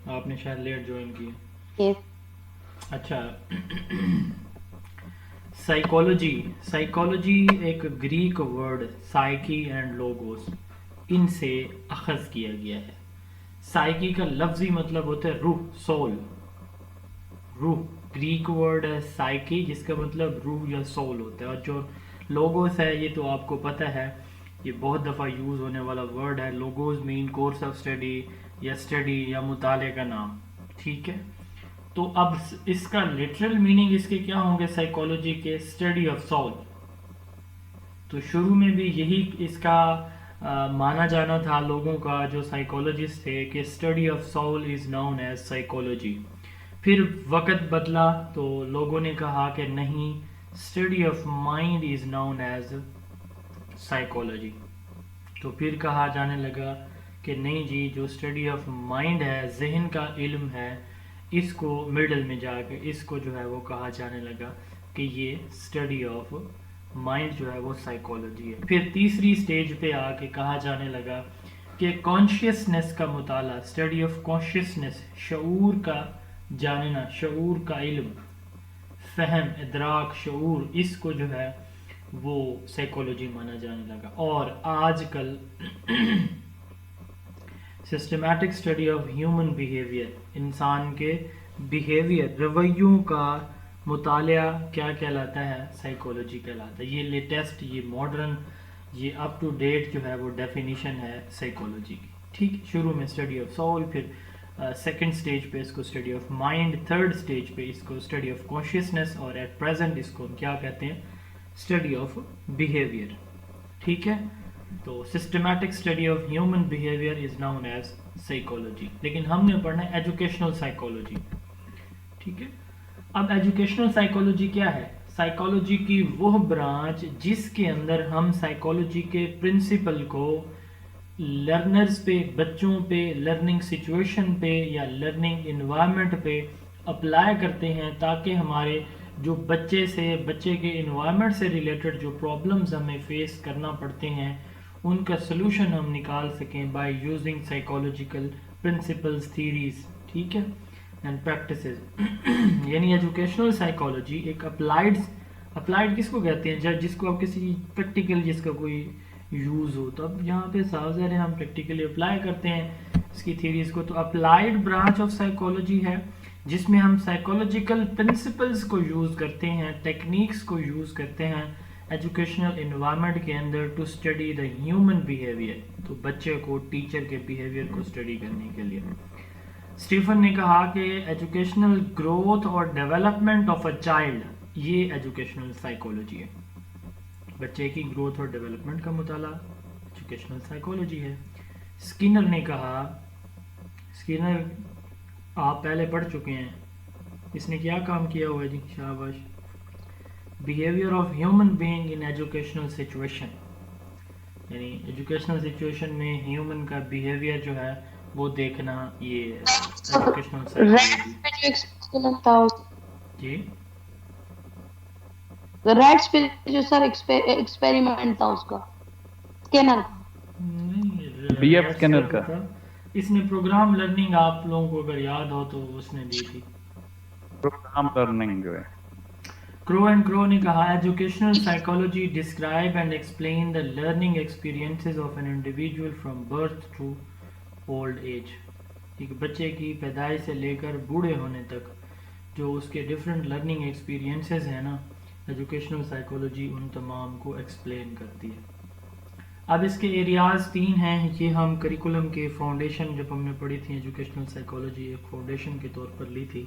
آپ نے شاید لیٹ جوائن کیا. Yes. اچھا. سائیکالوجی ایک Greek word psyche and logos ان سے اخذ کیا گیا ہے. سائیکی کا لفظی مطلب ہوتا ہے روح، سول. روح گریک ورڈ ہے سائیکی جس کا مطلب روح یا سول ہوتا ہے. اور جو لوگوس ہے یہ تو آپ کو پتہ ہے، یہ بہت دفعہ یوز ہونے والا ورڈ ہے. Logos mean course of study یا مطالعے کا نام. ٹھیک ہے. تو اب اس کا لٹرل میننگ اس کے کیا ہوں گے سائیکالوجی کے؟ Study of civil. تو شروع میں بھی یہی اس کا مانا جانا تھا لوگوں کا جو سائیکالوجسٹ تھے کہ study of soul is known as psychology. پھر وقت بدلا تو لوگوں نے کہا کہ نہیں، study of mind is known as psychology. تو پھر کہا جانے لگا کہ نہیں جی، جو اسٹڈی آف مائنڈ ہے، ذہن کا علم ہے، اس کو مڈل میں جا کے اس کو جو ہے وہ کہا جانے لگا کہ یہ اسٹڈی آف مائنڈ جو ہے وہ سائیکالوجی ہے. پھر تیسری سٹیج پہ آ کے کہا جانے لگا کہ کانشیسنس کا مطالعہ، اسٹڈی آف کانشیسنس، شعور کا جاننا، شعور کا علم، فہم، ادراک، شعور، اس کو جو ہے وہ سائیکالوجی مانا جانے لگا. اور آج کل systematic study of human behaviour, انسان کے بیہیویئر، رویوں کا مطالعہ کیا کہلاتا ہے؟ سائیکالوجی کہلاتا ہے. یہ لیٹسٹ، یہ ماڈرن، یہ اپ ٹو ڈیٹ جو ہے وہ ڈیفینیشن ہے سائیکالوجی کی. ٹھیک. شروع میں اسٹڈی آف سول، پھر سیکنڈ سٹیج پہ اس کو study of mind, third stage پہ اس کو اسٹڈی آف کانشیسنس، اور ایٹ پریزنٹ اس کو ہم کیا کہتے ہیں؟ Study of behaviour. ٹھیک ہے. تو systematic study of human behaviour is known as psychology. لیکن ہم نے پڑھنا ہے ایجوکیشنل سائیکالوجی. ٹھیک ہے. اب ایجوکیشنل سائیکالوجی کیا ہے؟ سائیکالوجی کی وہ برانچ جس کے اندر ہم سائیکالوجی کے پرنسپل کو لرنرز پہ، بچوں پہ، لرننگ سچویشن پہ یا لرننگ انوائرمنٹ پہ اپلائی کرتے ہیں، تاکہ ہمارے جو بچے کے انوائرمنٹ سے ریلیٹڈ جو پرابلمز ہمیں فیس کرنا پڑتے ہیں ان کا سلوشن ہم نکال سکیں by using psychological principles, theories. ٹھیک ہے. And practices. یعنی ایجوکیشنل سائیکالوجی ایک اپلائڈ کس کو کہتے ہیں؟ جس کو اب کسی پریکٹیکل، جس کا کوئی یوز ہو. تو اب یہاں پہ صاف ظاہر ہے ہم پریکٹیکلی اپلائی کرتے ہیں اس کی تھیریز کو. تو اپلائڈ برانچ آف سائیکالوجی ہے جس میں ہم سائیکالوجیکل پرنسپلز کو یوز کرتے ہیں، ٹیکنیکس کو یوز کرتے ہیں ایجوکیشنل انوائرمنٹ کے اندر to study the human behaviour. تو بچے کو، ٹیچر کے بیہیویئر کو اسٹڈی کرنے کے لیے. اسٹیفن نے کہا کہ ایجوکیشنل گروتھ اور ڈیولپمنٹ آف اے چائلڈ، یہ ایجوکیشنل سائیکالوجی ہے. بچے کی گروتھ اور ڈیولپمنٹ کا مطالعہ ایجوکیشنل سائیکالوجی ہے. اسکینر نے کہا، اسکینر آپ پہلے پڑھ چکے ہیں، اس نے کیا کام کیا ہوا ہے جی؟ شاباش. Behaviour of human being in educational situation, یعنی ایجوکیشنل سچویشن میں ہیومن کا بیہیویئر جو ہے وہ دیکھنا، یہ ایجوکیشنل سائیکالوجی. ریٹس پہ جو ایکسپیریمنٹ تھا، جی ریٹس پہ جو سر ایکسپیریمنٹ تھا اس کا، اسکینر کا. نہیں، بی ایف ریٹس کا اسکینر تو تھا. اس نے پروگرام لرننگ آپ لوگوں کو اگر یاد ہو تو اس نے دی تھی. پروگرام لرننگ جو ہے. کرو اینڈ کرو نے کہا educational psychology describe and explain the learning experiences of an individual from birth to old age. ایک بچے کی پیدائش سے لے کر بوڑھے ہونے تک جو اس کے ڈفرینٹ لرننگ ایکسپیرینسز ہیں نا، ایجوکیشنل سائیکالوجی ان تمام کو ایکسپلین کرتی ہے. اب اس کے ایریاز 3 ہیں. یہ ہم کریکولم کے فاؤنڈیشن جب ہم نے پڑھی تھی ایجوکیشنل سائیکالوجی ایک فاؤنڈیشن کے طور پر لی تھی،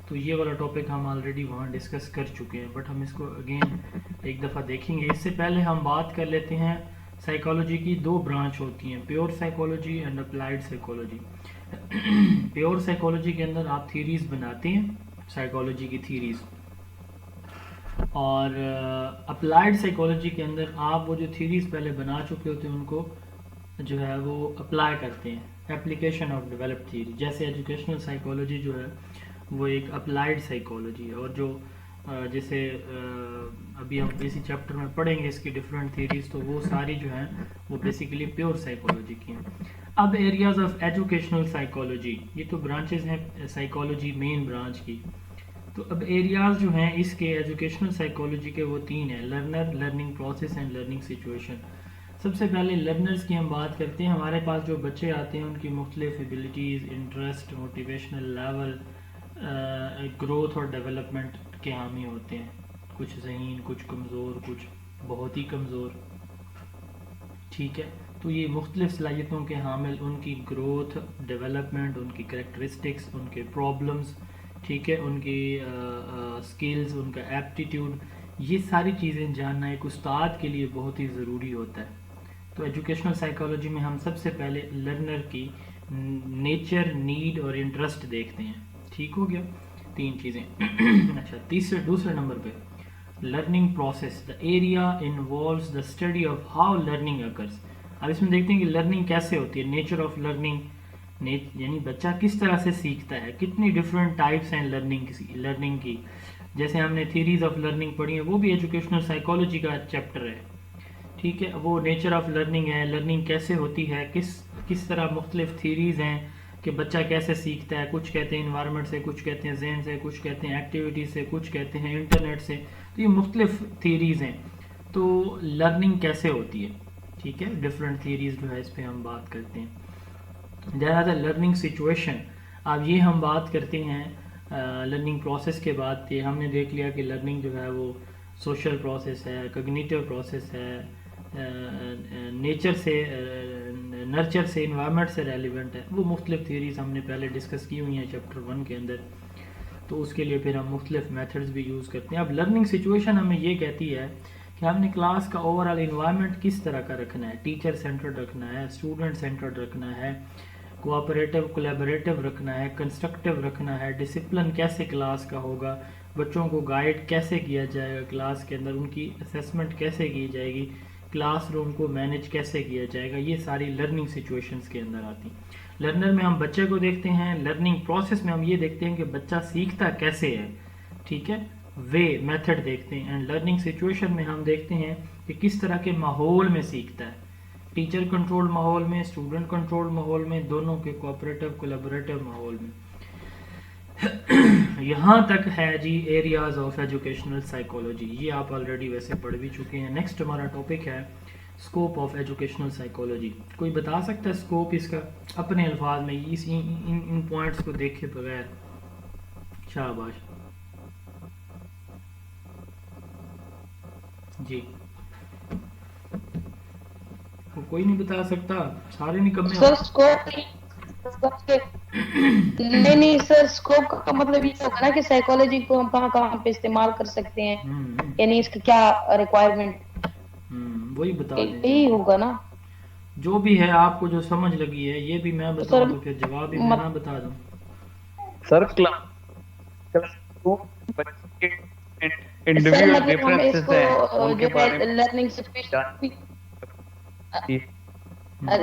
تو یہ والا ٹاپک ہم آلریڈی وہاں ڈسکس کر چکے ہیں، بٹ ہم اس کو اگین ایک دفعہ دیکھیں گے. اس سے پہلے ہم بات کر لیتے ہیں سائیکالوجی کی 2 برانچ ہوتی ہیں، pure psychology and applied psychology. Pure psychology کے اندر آپ تھیریز بناتے ہیں، سائیکالوجی کی تھیریز، اور اپلائیڈ سائیکالوجی کے اندر آپ وہ جو تھیریز پہلے بنا چکے ہوتے ہیں ان کو جو ہے وہ اپلائی کرتے ہیں، اپلیکیشن آف ڈیولپ تھیری. جیسے ایجوکیشنل سائیکالوجی جو ہے وہ ایک اپلائیڈ سائیکالوجی ہے، اور جو جیسے ابھی ہم اسی چیپٹر میں پڑھیں گے اس کی ڈفرینٹ تھیریز، تو وہ ساری جو ہیں وہ بیسیکلی پیور سائیکالوجی کی ہیں۔ اب ایریاز آف ایجوکیشنل سائیکالوجی، یہ تو برانچز ہیں سائیکالوجی مین برانچ کی، تو اب ایریاز جو ہیں اس کے ایجوکیشنل سائیکالوجی کے وہ 3 ہیں: learner, learning process and learning situation. سب سے پہلے لرنرز کی ہم بات کرتے ہیں۔ ہمارے پاس جو بچے آتے ہیں ان کی مختلف ایبیلٹیز، انٹرسٹ، موٹیویشنل لیول، گروتھ اور ڈیولپمنٹ کے حامی ہوتے ہیں، کچھ ذہین، کچھ کمزور، کچھ بہت ہی کمزور، ٹھیک ہے۔ تو یہ مختلف صلاحیتوں کے حامل، ان کی گروتھ، ڈیولپمنٹ، ان کی کریکٹرسٹکس، ان کے پرابلمس، ٹھیک ہے، ان کی سکلز، ان کا ایپٹیٹیوڈ، یہ ساری چیزیں جاننا ایک استاد کے لیے بہت ہی ضروری ہوتا ہے۔ تو ایجوکیشنل سائیکالوجی میں ہم سب سے پہلے لرنر کی نیچر، نیڈ اور انٹرسٹ دیکھتے ہیں، ٹھیک ہو گیا، 3 چیزیں۔ اچھا، دوسرے نمبر پہ learning process, the area involves the study of how learning occurs. اب اس میں دیکھتے ہیں کہ لرننگ کیسے ہوتی ہے، نیچر آف لرننگ، یعنی بچہ کس طرح سے سیکھتا ہے، کتنی ڈفرینٹ ٹائپس ہیں لرننگ کی۔ جیسے ہم نے تھیریز آف لرننگ پڑھی ہیں، وہ بھی ایجوکیشنل سائیکالوجی کا چیپٹر ہے، ٹھیک ہے۔ وہ نیچر آف لرننگ ہے، لرننگ کیسے ہوتی ہے، کس طرح مختلف تھیریز ہیں کہ بچہ کیسے سیکھتا ہے۔ کچھ کہتے ہیں انوائرمنٹ سے، کچھ کہتے ہیں ذہن سے، کچھ کہتے ہیں ایکٹیویٹی سے، کچھ کہتے ہیں انٹرنیٹ سے، تو یہ مختلف تھیریز ہیں۔ تو لرننگ کیسے ہوتی ہے، ٹھیک ہے، ڈفرینٹ تھیریز جو ہے اس پہ ہم بات کرتے ہیں۔ لہٰذا لرننگ سچویشن، اب یہ ہم بات کرتے ہیں لرننگ پروسیس کے بعد۔ یہ ہم نے دیکھ لیا کہ لرننگ جو ہے وہ سوشل پروسیس ہے، کوگنیٹو پروسیس ہے، نیچر سے، نرچر سے، انوائرمنٹ سے ریلیونٹ ہے۔ وہ مختلف تھیریز ہم نے پہلے ڈسکس کی ہوئی ہیں چیپٹر 1 کے اندر، تو اس کے لیے پھر ہم مختلف میتھڈز بھی یوز کرتے ہیں۔ اب لرننگ سچویشن ہمیں یہ کہتی ہے کہ ہم نے کلاس کا اوور آل انوائرمنٹ کس طرح کا رکھنا ہے، ٹیچر سینٹرڈ رکھنا ہے، اسٹوڈنٹ سینٹرڈ رکھنا ہے، کوآپریٹو کولیبریٹو رکھنا ہے، کنسٹرکٹیو رکھنا ہے، ڈسپلن کیسے کلاس کا ہوگا، بچوں کو گائیڈ کیسے کیا جائے گا کلاس کے اندر، ان کی اسیسمنٹ کیسے کی جائے گی، کلاس روم کو مینیج کیسے کیا جائے گا، یہ ساری لرننگ سچویشنز کے اندر آتی ہیں۔ لرنر میں ہم بچے کو دیکھتے ہیں، لرننگ پروسیس میں ہم یہ دیکھتے ہیں کہ بچہ سیکھتا کیسے ہے، ٹھیک ہے، وے، میتھڈ دیکھتے ہیں۔ اینڈ لرننگ سچویشن میں ہم دیکھتے ہیں کہ کس طرح کے ماحول میں سیکھتا ہے، ٹیچر کنٹرول ماحول میں، اسٹوڈنٹ کنٹرول ماحول میں، دونوں کے کوآپریٹو کولیبریٹو ماحول میں۔ یہاں تک ہے جی ایریاز آف ایجوکیشنل سائیکالوجی، یہ آپ آلریڈی ویسے پڑھ بھی چکے ہیں۔ نیکسٹ ہمارا ٹاپک ہے اسکوپ آف ایجوکیشنل سائیکالوجی۔ کوئی بتا سکتا ہے اسکوپ اس کا اپنے الفاظ میں، ان پوائنٹس کو دیکھے بغیر؟ شاباش جی، کوئی نہیں بتا سکتا، سارے نکمے سر اسکوپ نہیں سر، اسکوپ کا مطلب یہ ہوگا نا کہ سائیکالوجی کو ہم کہاں کہاں پہ استعمال کر سکتے ہیں، یعنی اس کا کیا ریکوائرمنٹ، وہی بتا دیں، یہی ہوگا نا جو بھی ہے آپ کو جو سمجھ لگی ہے یہ بھی میں بتاؤں تو پھر جواب بھی میں نہ بتا دوں۔ سر انڈیویجول ڈفرینسز ہیں ان کے بارے میں لرننگ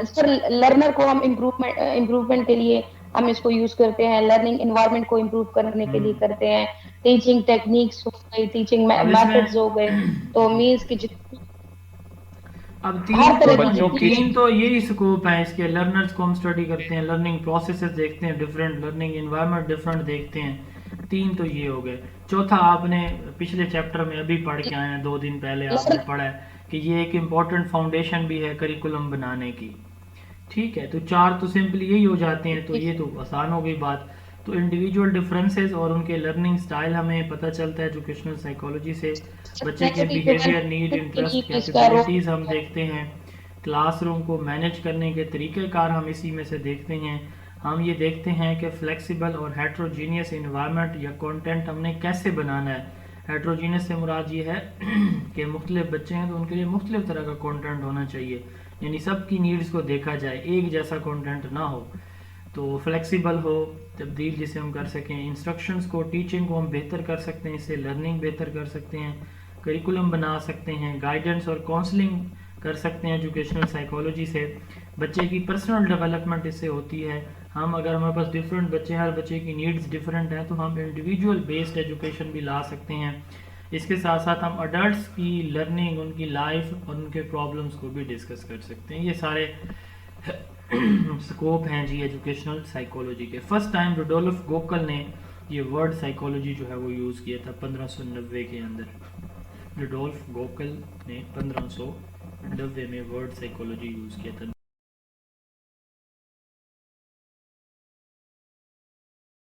سر، لرنر کو ہم امپروومنٹ کے لیے ہم اس کو یوز کرتے ہیں، لرننگ انوائرمنٹ کو امپروو کرنے کے لیے کرتے ہیں، ٹیچنگ ٹیکنیکس ہو گئی، ٹیچنگ میتھڈز ہو گئے، تو مینس کی اب تین تو یہی سکوپ ہے اس کے۔ لرنرز کو ہم اسٹڈی کرتے ہیں، لرننگ پروسیسز دیکھتے ہیں ڈفرینٹ، لرننگ انوائرمنٹ ڈفرینٹ دیکھتے ہیں، 3 تو یہ ہو گئے۔ چوتھا آپ نے پچھلے چیپٹر میں ابھی پڑھ کے آئے ہیں، 2 دن پہلے آپ نے پڑھا ہے کہ یہ ایک امپورٹنٹ فاؤنڈیشن بھی ہے کریکولم بنانے کی، ٹھیک ہے۔ تو 4 تو سمپلی یہی ہو جاتے ہیں، تو یہ تو آسان ہو گئی بات۔ تو انڈیویجول ڈفرینسز اور ان کے لرننگ سٹائل ہمیں پتہ چلتا ہے ایجوکیشنل سائیکالوجی سے۔ بچے کے بیہیویئر، نیڈ، انٹرسٹ، کیپیبلٹیز ہم دیکھتے ہیں۔ کلاس روم کو مینیج کرنے کے طریقہ کار ہم اسی میں سے دیکھتے ہیں۔ ہم یہ دیکھتے ہیں کہ فلیکسیبل اور ہیٹروجینیس انوائرمنٹ یا کانٹینٹ ہم نے کیسے بنانا ہے۔ ہیٹروجینس سے مراد یہ ہے کہ مختلف بچے ہیں تو ان کے لیے مختلف طرح کا کانٹینٹ ہونا چاہیے، یعنی سب کی نیڈز کو دیکھا جائے، ایک جیسا کانٹینٹ نہ ہو۔ تو فلیکسیبل ہو، تبدیل جسے ہم کر سکیں، انسٹرکشنز کو، ٹیچنگ کو ہم بہتر کر سکتے ہیں، اس سے لرننگ بہتر کر سکتے ہیں، کریکولم بنا سکتے ہیں، گائیڈنس اور کاؤنسلنگ کر سکتے ہیں ایجوکیشنل سائیکالوجی سے، بچے کی پرسنل ڈیولپمنٹ اس سے ہوتی ہے، ہم اگر ہمارے پاس ڈفرینٹ بچے، ہر بچے کی نیڈز ڈفرینٹ ہیں، تو ہم انڈیویجول بیسڈ ایجوکیشن بھی لا سکتے ہیں. اس کے ساتھ ساتھ ہم اڈلٹس کی لرننگ، ان کی لائف اور ان کے پرابلمس کو بھی ڈسکس کر سکتے ہیں. یہ سارے سکوپ ہیں جی ایجوکیشنل سائیکولوجی کے. فرسٹ ٹائم روڈولف گوکل نے یہ ورڈ سائیکولوجی جو ہے وہ یوز کیا تھا 1590 کے اندر. روڈولف گوکل نے 1590 میں ورڈ سائیکولوجی یوز کیا تھا.